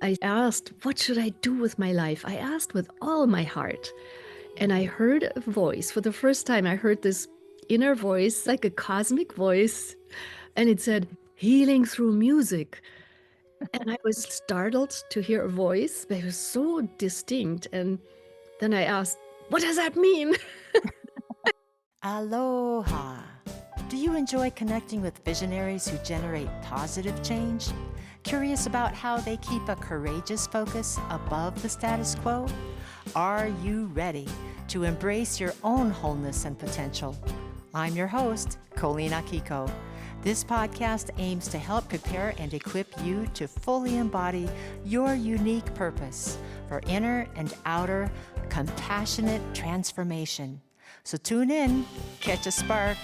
I asked, what should I do with my life? I asked with all my heart. And I heard a voice. For the first time, I heard this inner voice, like a cosmic voice. And it said, healing through music. And I was startled to hear a voice, but it was so distinct. And then I asked, what does that mean? Aloha! Do you enjoy connecting with visionaries who generate positive change? Curious about how they keep a courageous focus above the status quo? Are you ready to embrace your own wholeness and potential? I'm your host, Colleen Akiko. This podcast aims to help prepare and equip you to fully embody your unique purpose for inner and outer compassionate transformation. So tune in, catch a spark,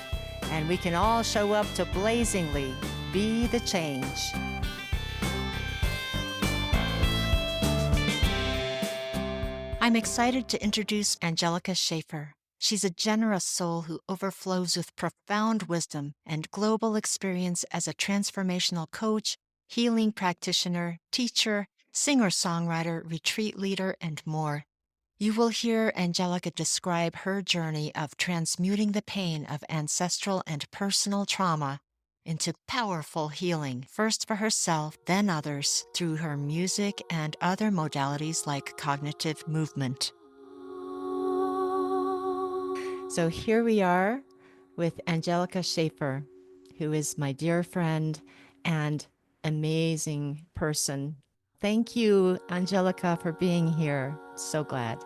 and we can all show up to blazingly be the change. I'm excited to introduce Angelika Schafer. She's a generous soul who overflows with profound wisdom and global experience as a transformational coach, healing practitioner, teacher, singer-songwriter, retreat leader, and more. You will hear Angelika describe her journey of transmuting the pain of ancestral and personal trauma into powerful healing, first for herself, then others, through her music and other modalities like cognitive movement. So here we are with Angelika Schafer, who is my dear friend and amazing person. Thank you, Angelika, for being here. So glad.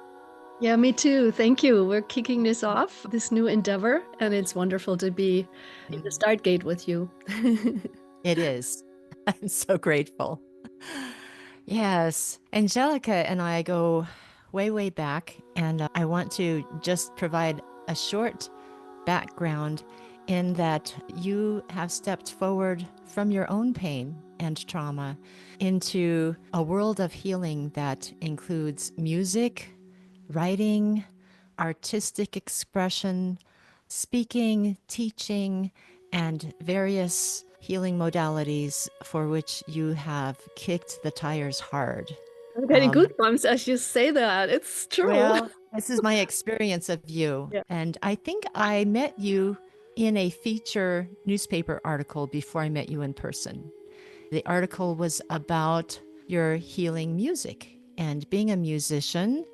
Yeah, me too. Thank you. We're kicking this off, this new endeavor, and it's wonderful to be in the start gate with you. It is. I'm so grateful. Yes, Angelika and I go way, way back, and I want to just provide a short background in that you have stepped forward from your own pain and trauma into a world of healing that includes music, writing, artistic expression, speaking, teaching, and various healing modalities for which you have kicked the tires hard. I'm getting goosebumps as you say that. It's true. Well, this is my experience of you. Yeah. And I think I met you in a feature newspaper article before I met you in person. The article was about your healing music and being a musician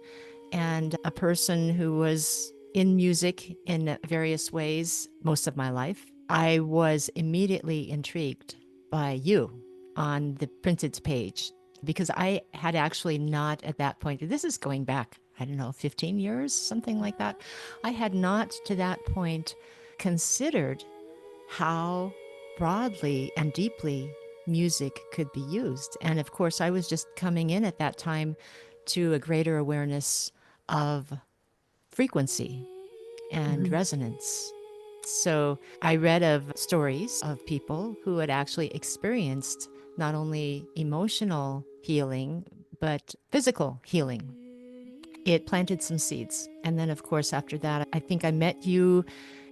and a person who was in music in various ways most of my life. I was immediately intrigued by you on the printed page because I had actually not at that point, this is going back, I don't know, 15 years, something like that. I had not to that point considered how broadly and deeply music could be used. And of course, I was just coming in at that time to a greater awareness of frequency and resonance. So I read of stories of people who had actually experienced not only emotional healing, but physical healing. It planted some seeds. And then, of course, after that, I think I met you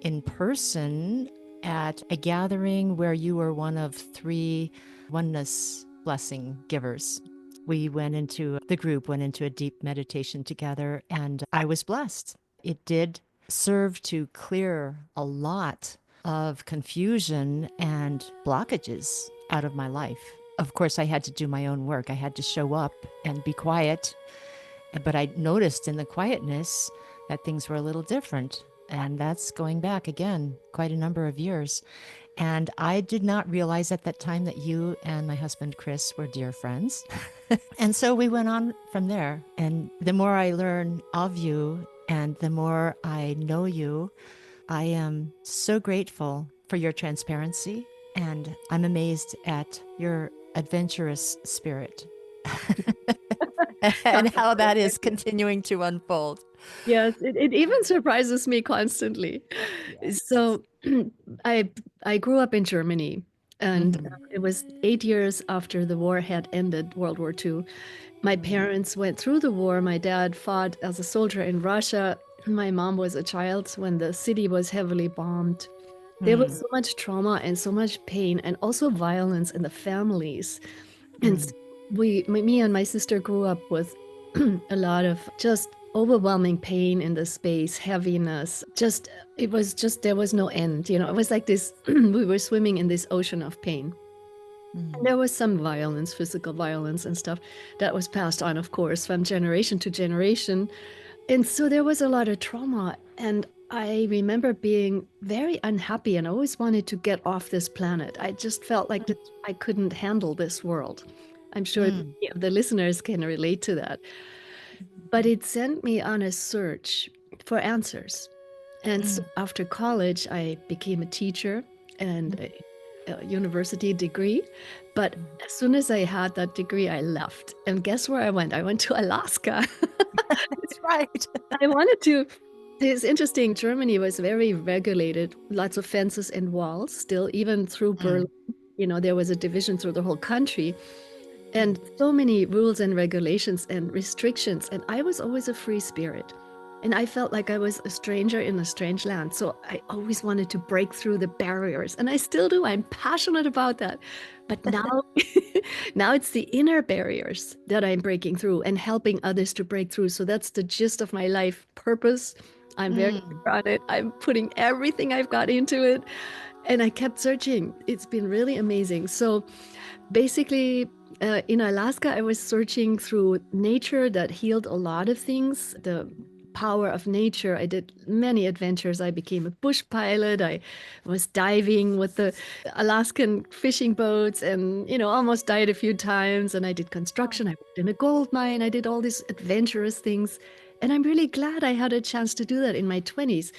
in person at a gathering where you were one of 3 oneness blessing givers. We went into a deep meditation together, and I was blessed. It did serve to clear a lot of confusion and blockages out of my life. Of course, I had to do my own work. I had to show up and be quiet. But I noticed in the quietness that things were a little different. And that's going back again, quite a number of years. And I did not realize at that time that you and my husband, Chris, were dear friends. And so we went on from there. And the more I learn of you and the more I know you, I am so grateful for your transparency. And I'm amazed at your adventurous spirit and how that is continuing to unfold. Yes, it even surprises me constantly. Yes. So I grew up in Germany, and it was 8 years after the war had ended, World War II. My parents went through the war. My dad fought as a soldier in Russia. My mom was a child when the city was heavily bombed. There was so much trauma and so much pain and also violence in the families. And Mm. me and my sister grew up with a lot of just overwhelming pain in the space, heaviness. It was just, there was no end. It was like this, we were swimming in this ocean of pain. And Mm. there was some violence, physical violence and stuff that was passed on, of course, from generation to generation. And so there was a lot of trauma. And I remember being very unhappy and I always wanted to get off this planet. I just felt like that I couldn't handle this world. I'm sure Mm. many of the listeners can relate to that. But it sent me on a search for answers. And so Mm. after college, I became a teacher and a university degree. But as soon as I had that degree, I left. And guess where I went? I went to Alaska. That's right. I wanted to. It's interesting. Germany was very regulated, lots of fences and walls still, even through Berlin. Mm. There was a division through the whole country Mm. and so many rules and regulations and restrictions. And I was always a free spirit. And I felt like I was a stranger in a strange land. So I always wanted to break through the barriers. And I still do. I'm passionate about that. But now, now it's the inner barriers that I'm breaking through and helping others to break through. So that's the gist of my life purpose. I'm very Mm. clear on it. I'm putting everything I've got into it. And I kept searching. It's been really amazing. So basically, in Alaska, I was searching through nature that healed a lot of things. The power of nature. I did many adventures. I became a bush pilot. I was diving with the Alaskan fishing boats and, almost died a few times. And I did construction. I worked in a gold mine. I did all these adventurous things. And I'm really glad I had a chance to do that in my 20s.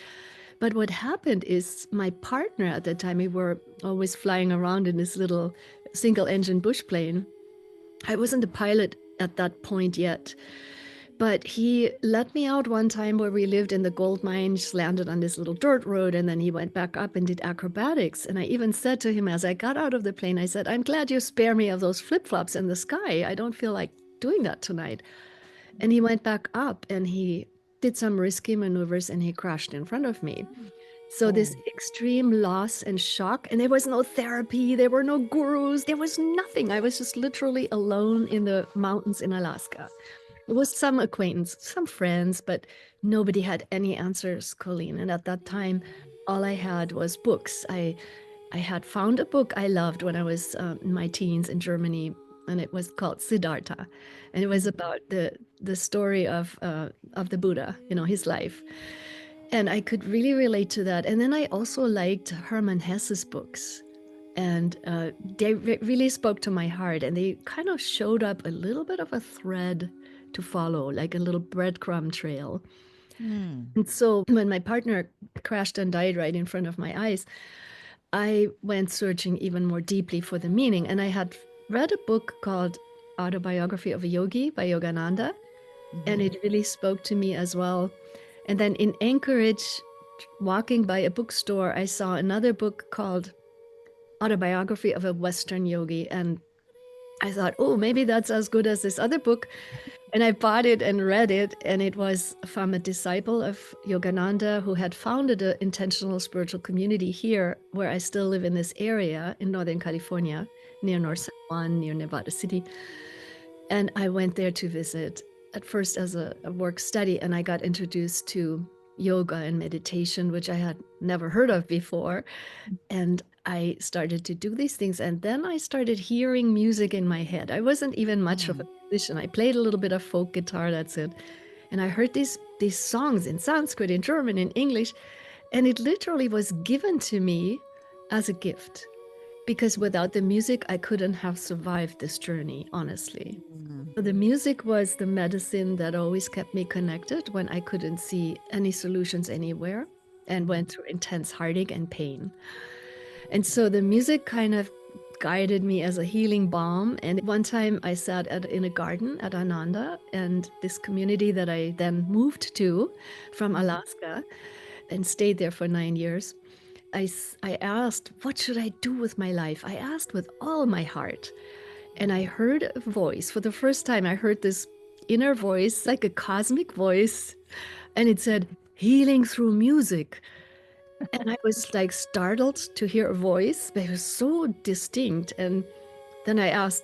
But what happened is my partner at that time, we were always flying around in this little single engine bush plane. I wasn't a pilot at that point yet, but he let me out one time where we lived in the gold mine, just landed on this little dirt road, and then he went back up and did acrobatics. And I even said to him as I got out of the plane, I said, I'm glad you spare me of those flip-flops in the sky. I don't feel like doing that tonight. And he went back up and he did some risky maneuvers and he crashed in front of me. So this Oh. extreme loss and shock, and there was no therapy, there were no gurus, there was nothing. I was just literally alone in the mountains in Alaska. It was some acquaintance, some friends, but nobody had any answers, Colleen. And at that time, all I had was books. I had found a book I loved when I was in my teens in Germany, and it was called Siddhartha, and it was about the story of the Buddha, his life. And I could really relate to that. And then I also liked Hermann Hesse's books. And they really spoke to my heart. And they kind of showed up a little bit of a thread to follow, like a little breadcrumb trail. Mm. And so when my partner crashed and died right in front of my eyes, I went searching even more deeply for the meaning. And I had read a book called Autobiography of a Yogi by Yogananda. And Mhm. it really spoke to me as well. And then in Anchorage, walking by a bookstore, I saw another book called Autobiography of a Western Yogi. And I thought, oh, maybe that's as good as this other book. And I bought it and read it. And it was from a disciple of Yogananda who had founded an intentional spiritual community here, where I still live in this area in Northern California, near North San Juan, near Nevada City. And I went there to visit at first as a work study, and I got introduced to yoga and meditation, which I had never heard of before. And I started to do these things. And then I started hearing music in my head. I wasn't even much of a Mm. musician. I played a little bit of folk guitar, that's it. And I heard these songs in Sanskrit, in German, in English, and it literally was given to me as a gift. Because without the music, I couldn't have survived this journey, honestly. Mm. So the music was the medicine that always kept me connected when I couldn't see any solutions anywhere and went through intense heartache and pain. And so the music kind of guided me as a healing balm. And one time I sat in a garden at Ananda, and this community that I then moved to from Mhm. Alaska and stayed there for 9 years. I asked, what should I do with my life? I asked with all my heart. And I heard a voice. For the first time, I heard this inner voice, like a cosmic voice. And it said, healing through music. And I was like startled to hear a voice, but it was so distinct. And then I asked,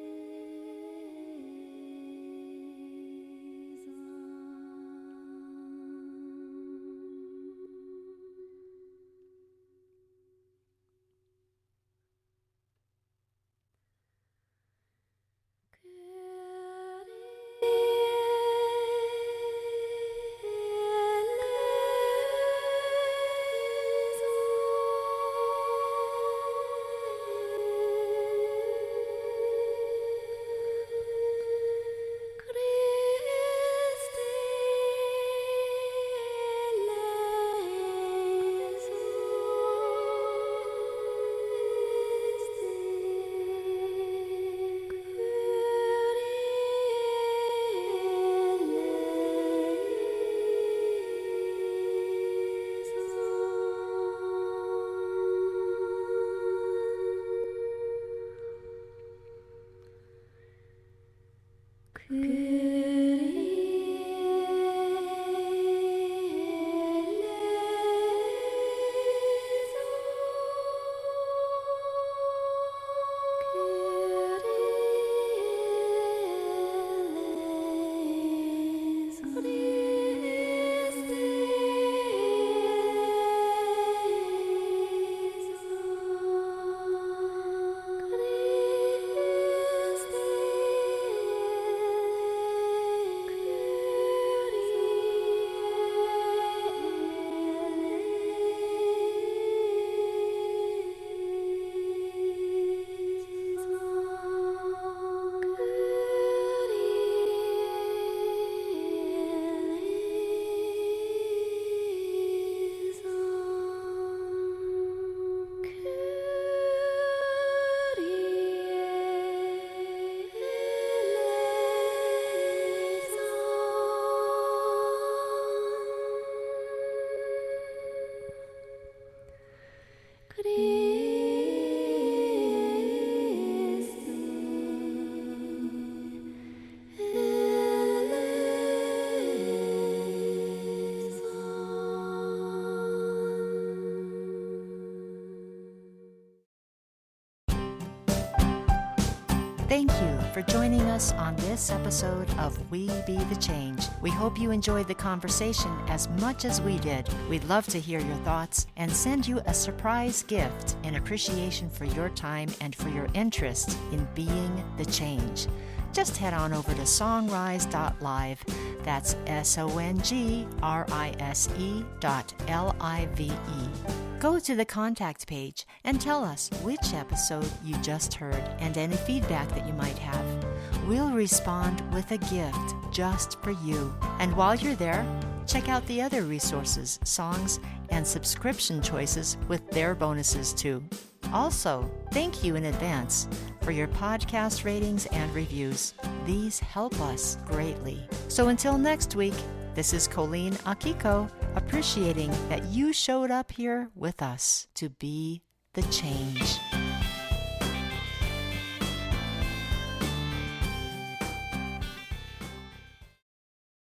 for joining us on this episode of We Be the Change. We hope you enjoyed the conversation as much as we did. We'd love to hear your thoughts and send you a surprise gift in appreciation for your time and for your interest in being the change. Just head on over to songrise.live. That's songrise.live. Go to the contact page and tell us which episode you just heard and any feedback that you might have. We'll respond with a gift just for you. And while you're there, check out the other resources, songs, and subscription choices with their bonuses too. Also, thank you in advance for your podcast ratings and reviews. These help us greatly. So until next week, this is Colleen Akiko, appreciating that you showed up here with us to be the change.